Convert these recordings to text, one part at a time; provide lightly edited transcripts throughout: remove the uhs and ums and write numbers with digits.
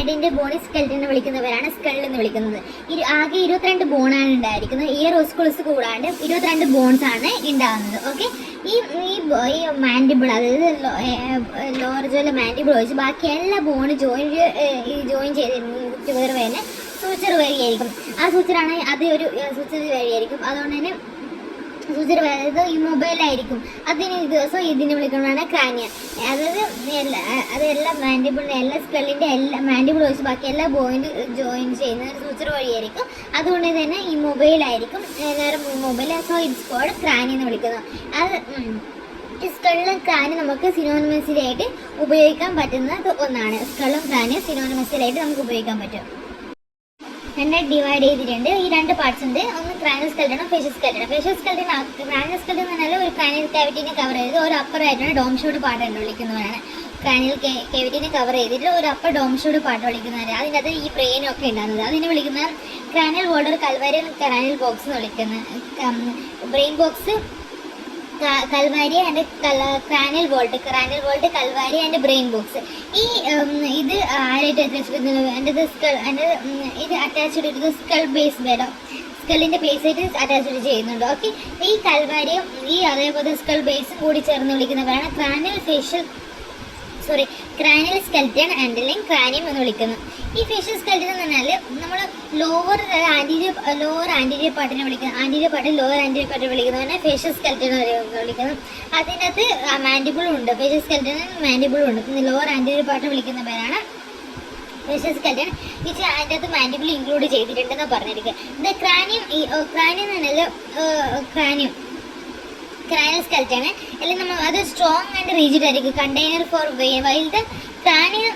ഹെഡിന്റെ Boney skeleton എന്ന് വിളിക്കുന്നവരാണ് skull എന്ന് വിളിക്കുന്നത്. ആകെ 22 ബോണാണ് ഉണ്ടായിരിക്കുന്നത്. ഇയർ ഓസ്കുളസ് കൂടാണ്ട് 22 ബോൺസ് ആണ് ഉണ്ടാകുന്നത്. ഓക്കെ, ഈ മാൻഡിബിൾ, അതായത് ലോവർ ജോയിലെ മാൻഡിബിൾ ഒഴിച്ച് ബാക്കി എല്ലാ ബോണ് ജോയിൻ ചെയ്ത് വരുന്ന സൂച്ചർ വഴിയായിരിക്കും. ആ സൂച്ചറാണ് അത് ഒരു സൂച്ചർ വഴിയായിരിക്കും. അതുകൊണ്ട് തന്നെ സൂചന അതായത് ഈ മൊബൈലായിരിക്കും. അതിന് ദിവസം ഇതിനെ വിളിക്കുന്നതാണ് ക്രാനിയ. അതായത് എല്ലാ മാൻഡിബിളിൻ്റെ എല്ലാ സ്കെല്ലിൻ്റെ എല്ലാ മാൻഡിബിൾ വെച്ച് ബാക്കി എല്ലാ ജോയിൻ ചെയ്യുന്ന സൂചന വഴിയായിരിക്കും. അതുകൊണ്ട് തന്നെ ഈ മൊബൈലായിരിക്കും നേരെ മൊബൈൽ. സോ ഇറ്റ്സ് കോൾഡ് ക്രാനിയ എന്ന് വിളിക്കുന്നത്. അത് സ്കള്ളും ക്രാനിയും നമുക്ക് സിനോണിമസിലായിട്ട് ഉപയോഗിക്കാൻ പറ്റുന്നത് ഒന്നാണ്. സ്കള്ളും ക്രാനിയും സിനോണിമസിലായിട്ട് നമുക്ക് ഉപയോഗിക്കാൻ പറ്റും. രണ്ടായിട്ട് ഡിവൈഡ് ചെയ്തിട്ടുണ്ട്. ഈ 2 പാർട്സ് ഉണ്ട്. ഒന്ന് ക്രാനിയൽ സ്കെൽറ്റനും ഫേഷ്യൽ സ്കെൽറ്റനും. ഫേഷ്യൽ സ്കെൽറ്റൻ, ക്രാനിയൽ സ്കെൽറ്റൻ എന്ന് പറഞ്ഞാൽ ഒരു ക്രാനിയൽ ക്യാവിറ്റിനെ കവർ ചെയ്ത് ഒരു അപ്പർ ആയിട്ടാണ് ഡോം ഷൂട്ട് പാർട്ട് എന്ന് വിളിക്കുന്നവരാണ്. ക്രാനിയൽ ക്യാവിറ്റിനെ കവർ ചെയ്തിട്ട് ഒരു അപ്പർ ഡോം ഷൂട്ട് പാർട്ട് വിളിക്കുന്നവർ. അതിനകത്ത് ഈ ബ്രെയിനും ഒക്കെ ഉണ്ടാകുന്നത്. അതിനെ വിളിക്കുന്ന ക്രാനിയൽ വോൾഡർ കൽവാരിയൽ ക്രാനിയൽ ബോക്സ് എന്ന് വിളിക്കുന്നത്. Brain box Calvary and cranial volt Calvary and brain box. ഇത് ആരായിട്ട് ഇത് അറ്റാച്ച്ഡ് ചെയ്തത് സ്കൾ ബേസ് ബേഡോ സ്കള്ളിൻ്റെ ബേസായിട്ട് അറ്റാച്ച്ഡ് ചെയ്യുന്നുണ്ട്. ഓക്കെ, ഈ കൽവാരിയും അതേപോലെ സ്കൾ ബേസും കൂടി ചേർന്ന് വിളിക്കുന്നവരാണ് ക്രാനിയൽ സ്കെൽറ്റൻ ആൻഡ് ക്രാനിയം എന്ന് വിളിക്കുന്നു. ഈ ഫേഷ്യൽ സ്കെൽറ്റൻ എന്ന് പറഞ്ഞാൽ നമ്മൾ ലോവർ ആൻറ്റീരിയർ പാർട്ടിനെ വിളിക്കുന്നത്. ആൻറ്റീരിയർ പാർട്ട് ലോവർ ആൻറ്റീരിയർ പാർട്ടിനെ വിളിക്കുന്നതാണ് ഫേഷ്യൽ സ്കെൽറ്റൻ എന്ന് വിളിക്കുന്നത്. അതിനകത്ത് മാൻഡിബിളും ഉണ്ട്. ഫേഷ്യൽ സ്കെൽറ്റനും മാൻഡിബിളും ഉണ്ട്. ലോവർ ആൻറ്റീരിയർ പാർട്ട് വിളിക്കുന്ന പേരാണ് ഫേഷ്യൽ സ്കെൽറ്റൻ. അതിൻ്റെ അകത്ത് മാൻഡിബിൾ ഇൻക്ലൂഡ് ചെയ്തിട്ടുണ്ടെന്ന് പറഞ്ഞിരിക്കുക. ഇത് ക്രാനിയം എന്ന് പറഞ്ഞാൽ ക്രാനിയൽ സ്കെൽറ്റൻ അല്ലെങ്കിൽ നമ്മൾ അത് സ്ട്രോങ് ആൻഡ് റിജിഡ് ആയിരിക്കും. Container for while the cranium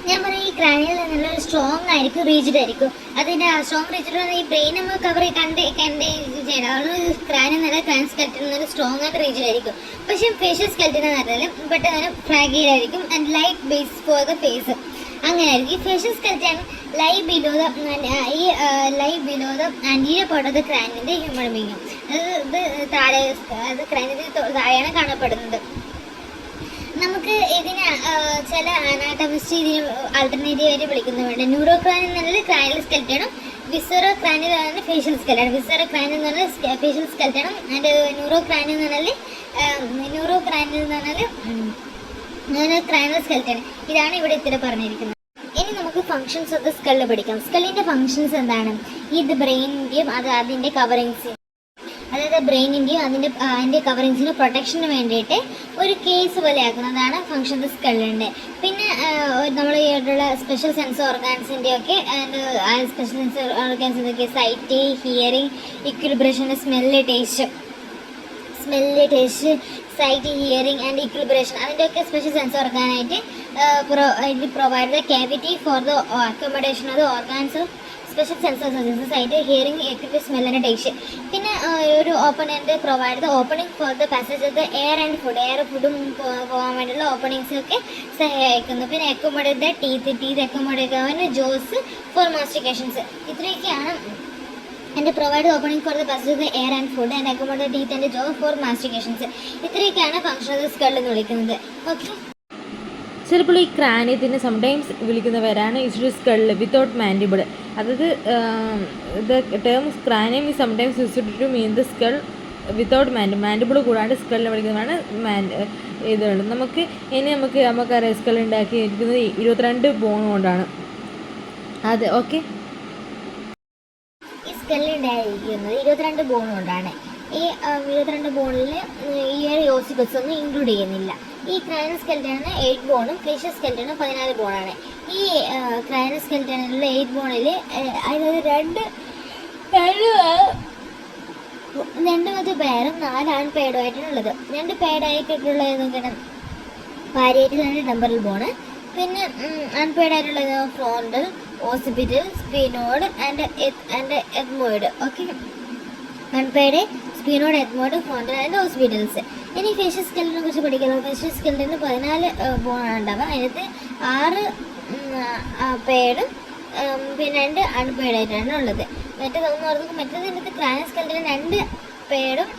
ഞാൻ പറയും ഈ ക്രാനിയൽ എന്നുള്ള സ്ട്രോങ് ആയിരിക്കും, റിജിഡ് ആയിരിക്കും. അതിൻ്റെ സ്ട്രോങ് റിജിഡ് ഈ ബ്രെയിൻ നമ്മൾ കവർ ചെയ്യണം. ക്രാനിയം നല്ല ക്രാനിയൽ സ്കെൽറ്റൻ എന്നുള്ള സ്ട്രോങ് ആൻഡ് റിജിഡ് ആയിരിക്കും. പക്ഷേ ഫേഷ്യൽ സ്കെൽറ്റൻ എന്ന് പറഞ്ഞാൽ പെട്ടെന്ന് ഫ്രാഗൈൽ ആയിരിക്കും and light base for the face. അങ്ങനെ ആയിരിക്കും. Facial skeleton lie below the anterior part of the ക്രാനിയൻ്റെ ഹ്യൂമൻ ബീയിങ്. അത് ക്രാനിയത്തിന് താഴെയാണ് കാണപ്പെടുന്നത്. നമുക്ക് ഇതിന് ചില അനാട്ടമിസ്റ്റ് ഇതിന് ആൾട്ടർനേറ്റീവ് ആയിട്ട് വിളിക്കുന്നവരുണ്ട്. ന്യൂറോ ക്രാനിയം എന്ന് പറഞ്ഞാൽ ക്രാനിയൽ സ്കെൽറ്റനും വിസറോ ക്രാനിയൽ എന്ന് പറഞ്ഞാൽ ഫേഷ്യൽ സ്കെൽറ്റൻ. വിസറോ ക്രാനിയൽ എന്ന് പറഞ്ഞാൽ ഫേഷ്യൽ സ്കെൽറ്റനും ആൻഡ് ന്യൂറോ ക്രാനിയൽ എന്ന് പറഞ്ഞാൽ ക്രാനിയൽ സ്കെൽറ്റൻ. ഇതാണ് ഇവിടെ ഇത്ര പറഞ്ഞിരിക്കുന്നത്. ഇനി നമുക്ക് ഫങ്ഷൻസ് ഓഫ് ദ സ്കള്ള് പഠിക്കാം. സ്കള്ളിൻ്റെ ഫങ്ഷൻസ് എന്താണ്? ഇത് ബ്രെയിനിൻ്റെയും അതിൻ്റെ കവറിങ്സ്, അതായത് ബ്രെയിനിൻ്റെയും അതിൻ്റെ കവറിങ്സിന് പ്രൊട്ടക്ഷന് വേണ്ടിയിട്ട് ഒരു കേസ് പോലെ ആക്കുന്നതാണ് ഫങ്ഷൻ ഓഫ് സ്കള്ളിൻ്റെ. പിന്നെ നമ്മൾ ആയിട്ടുള്ള സ്പെഷ്യൽ സെൻസ് ഓർഗാൻസിൻ്റെ ഒക്കെ സ്പെഷ്യൽ സെൻസ് ഓർഗാൻസിൻ്റെ ഒക്കെ sight, hearing, equilibration, smell, taste, sight, hearing and equilibration, അതിൻ്റെയൊക്കെ സ്പെഷ്യൽ സെൻസ് ഓർഗാനായിട്ട് provide the cavity for the accommodation of the organs of special senses, sight, hearing, equilibration, smell and taste. പിന്നെ ഒരു ഓപ്പണൻ്റ് provide the opening for the passage of the air and ഫുഡും പോകാൻ വേണ്ടിയുള്ള ഓപ്പണിങ്സൊക്കെ സഹായിക്കുന്നു. പിന്നെ അക്കോമഡേറ്റ് ദ ടീത്ത് അക്കോമഡേറ്റ് ആവാൻ Jose four മാസ്റ്റിക്കേഷൻസ്. ഇത്രയൊക്കെയാണ് and provide the opening for the passage of the air and food and accommodate teeth and jaw for mastications. ഇത്രയൊക്കെയാണ് function of the skull എന്ന് വിളിക്കുന്നത്. ഓക്കെ, ചിലപ്പോൾ ഈ ക്രാനിയത്തിന് സംടൈംസ് വിളിക്കുന്നവരാണ് സ്കള്ള് വിത്തൗട്ട് മാൻഡിബിൾ. അതായത് the term cranium is sometimes used to mean the skull without mandible കൂടാണ്ട് സ്കളിനെ വിളിക്കുന്നതാണ് ഇതുള്ളത്. നമുക്കറിയാം സ്കൾ ഉണ്ടാക്കിയിരിക്കുന്നത് 22 ബോൺ കൊണ്ടാണ്. അത് ഓക്കെ, സ്കള്ളുണ്ടായിരിക്കുന്നത് 22 ബോൺ കൊണ്ടാണ്. ഈ 22 ബോണിൽ ഈ ഓസിബസ് ഒന്നും ഇൻക്ലൂഡ് ചെയ്യുന്നില്ല. ഈ ക്രാനിയൽ സ്കെൽറ്റനിന് 8 ബോണും ഫേഷ്യൽ സ്കെൽറ്റനും 14 ബോണാണ്. ഈ ക്രാനിയൽ സ്കെൽറ്റനിലുള്ള 8 ബോണിൽ അതായത് 2 പേരും 4 ആൺപേഡുമായിട്ടാണ് ഉള്ളത്. 2 പേഡായിട്ടുള്ളത് നോക്കണം പാരിയേറ്റിലാണ് ടെമ്പറൽ ബോണ്. പിന്നെ അൺപേഡായിട്ടുള്ളത് frontal, occipital, sphenoid and ethmoid. Okay, unpaired, sphenoid, ethmoid, frontal and occipitals. ഇനി ഫേഷ്യൽ സ്കെൽറ്റനെ കുറിച്ച് പഠിക്കണം. ഫേഷ്യൽ സ്കെൽറ്റന് 14 ബോണാണ് ഉണ്ടാവുക. അതിനകത്ത് 6 പേഡും പിന്നെ 2 അൺപേഡായിട്ടാണ് ഉള്ളത്. മറ്റേതിനകത്ത് ക്രാനിയൽ സ്കെൽറ്റന് 2 പേഡും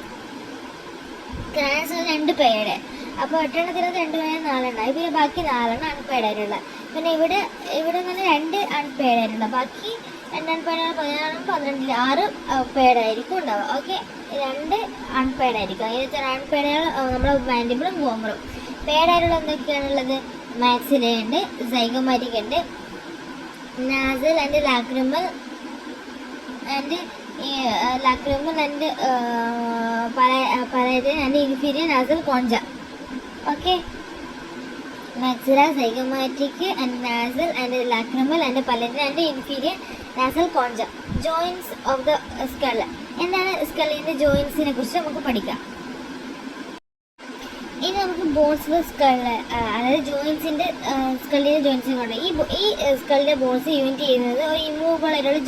2 പേഡ് അപ്പോൾ 8 2 4 പിന്നെ ബാക്കി 4 അൺപെയ്ഡ് ആയിട്ടുള്ള. പിന്നെ ഇവിടെ നിന്ന് 2 അൺപെയ്ഡ് ആയിട്ടുള്ള, ബാക്കി 2 അൺപെയ്ഡ് 16 6 പെയ്ഡ് ആയിരിക്കും ഉണ്ടാവുക. ഓക്കെ, 2 അൺപെയ്ഡ് ആയിരിക്കും. അതിൽ അൺപെയ്ഡ് നമ്മുടെ മാൻഡിബിളും ബോമറും. പെയ്ഡ് ആയിട്ടുള്ള എന്തൊക്കെയാണുള്ളത്? മാക്സില ഉണ്ട്, സൈഗോമാറ്റിക് ഉണ്ട്, nasal and lacrimal and palatine and inferior nasal concha. Okay, maxilla, zygomatic and nasal and lacrimal and palatal and inferior nasal concha. Joints of the skull. എന്താണ് സ്കള്ളിൻ്റെ ജോയിൻസിനെ കുറിച്ച് നമുക്ക് പഠിക്കാം. ഇനി നമുക്ക് ബോൺസ് സ്കള്ള്, അതായത് ജോയിൻസിൻ്റെ സ്കള്ളിൻ്റെ ജോയിൻസിനെ കൊണ്ട് ഈ സ്കള്ളിൻ്റെ ബോൺസ് യൂണിറ്റ് ചെയ്യുന്നത് ഒരു ഇമ്മൂവബിൾ ആയിട്ടുള്ള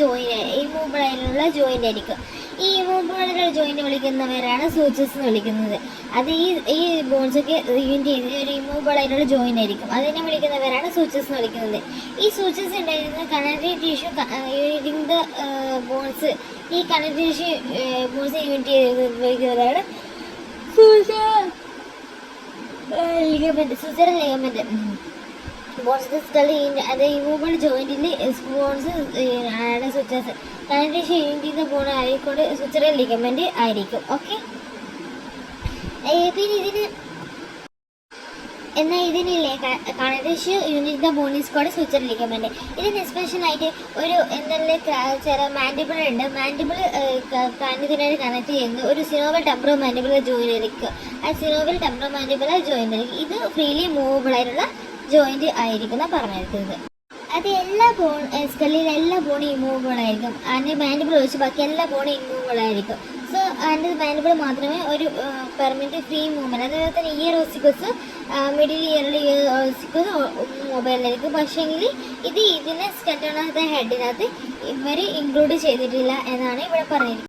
ജോയിൻ്റ് ആയിരിക്കും. ഈ ഇമ്മൂവബിൾ ആയിട്ടുള്ള ജോയിൻ്റ് വിളിക്കുന്നവരാണ് സൂച്ചസ് എന്ന് വിളിക്കുന്നത്. അത് ഈ ബോൺസൊക്കെ യൂണിറ്റ് ചെയ്യുന്നത് ഒരു ഇമ്മൂവബിൾ ആയിട്ടുള്ള ജോയിൻ്റ് ആയിരിക്കും. അതിനെ വിളിക്കുന്നവരാണ് സൂച്ചസ് എന്ന് വിളിക്കുന്നത്. ഈ സൂച്ചസ് ഉണ്ടായിരുന്നത് കണക്റ്റീവ് ടിഷ്യൂ യൂണിറ്റിംഗ് ദ ബോൺസ്. ഈ കണക്റ്റീവ് ടിഷ്യൂ ബോൺസ് യൂണിറ്റ് ചെയ്ത് വിളിക്കുന്നവരാണ് സുചർ ലിഗമെന്റ്. ബോൺസ് സ്കളി അത് ഇമ്മൂവബിൾ ജോയിന്റിൽ ബോൺസ് ആണ് സുച്ചസ്. കണക്റ്റീവ് യൂണിറ്റ് ചെയ്ത ബോൺ ആയിക്കൊണ്ട് സുചർ ലിഗമെന്റ് ആയിരിക്കും. ഓക്കെ, പിന്നെ ഇതിനില്ലേ connective unit the bone is called suture ligament. ഇതിന് സ്പെഷ്യലായിട്ട് ഒരു ചില മാൻഡിബിൾ ഉണ്ട്. മാൻഡിബിൾ കാൻഡിദിനായിട്ട് കണക്ട് ചെയ്യുന്നത് ഒരു സിനോവൽ ടെമ്പറോ മാൻഡിബിളർ ജോയിൻ്റ് ആയിരിക്കും. ആ സിനോവൽ ടെമ്പറോ മാൻഡിബിളർ ജോയിൻ്റ് ആയിരിക്കും. ഇത് ഫ്രീലി മൂവബിൾ ആയിട്ടുള്ള ജോയിൻ്റ് ആയിരിക്കും പറഞ്ഞിരിക്കുന്നത്. അത് എല്ലാ സ്കള്ളിലെ എല്ലാ ബോണും ഇമ്മൂവബിൾ ആയിരിക്കും. അതിൻ്റെ മാൻഡിബിൾ ഒഴിച്ച് ബാക്കി എല്ലാ ബോണും ഇമ്മൂവബിൾ ആയിരിക്കും. സോ അതിൻ്റെ മാൻഡിബിൾ മാത്രമേ ഒരു പെർമനൻറ്റ് ഫ്രീ മൂവ്മെൻറ്റ്. അതുപോലെ തന്നെ ഇയർ ഓസിക്കസ് മിഡിൽ ഇയറിൽ ഇയർ ഓസിക്കസ് മൊബൈലിലായിരിക്കും. പക്ഷേങ്കിൽ ഇതിനെ സ്കെൽട്ടൺ ഓഫ് ദ ഹെഡിനകത്ത് ഇവർ ഇൻക്ലൂഡ് ചെയ്തിട്ടില്ല എന്നാണ് ഇവിടെ പറഞ്ഞിരിക്കുന്നത്.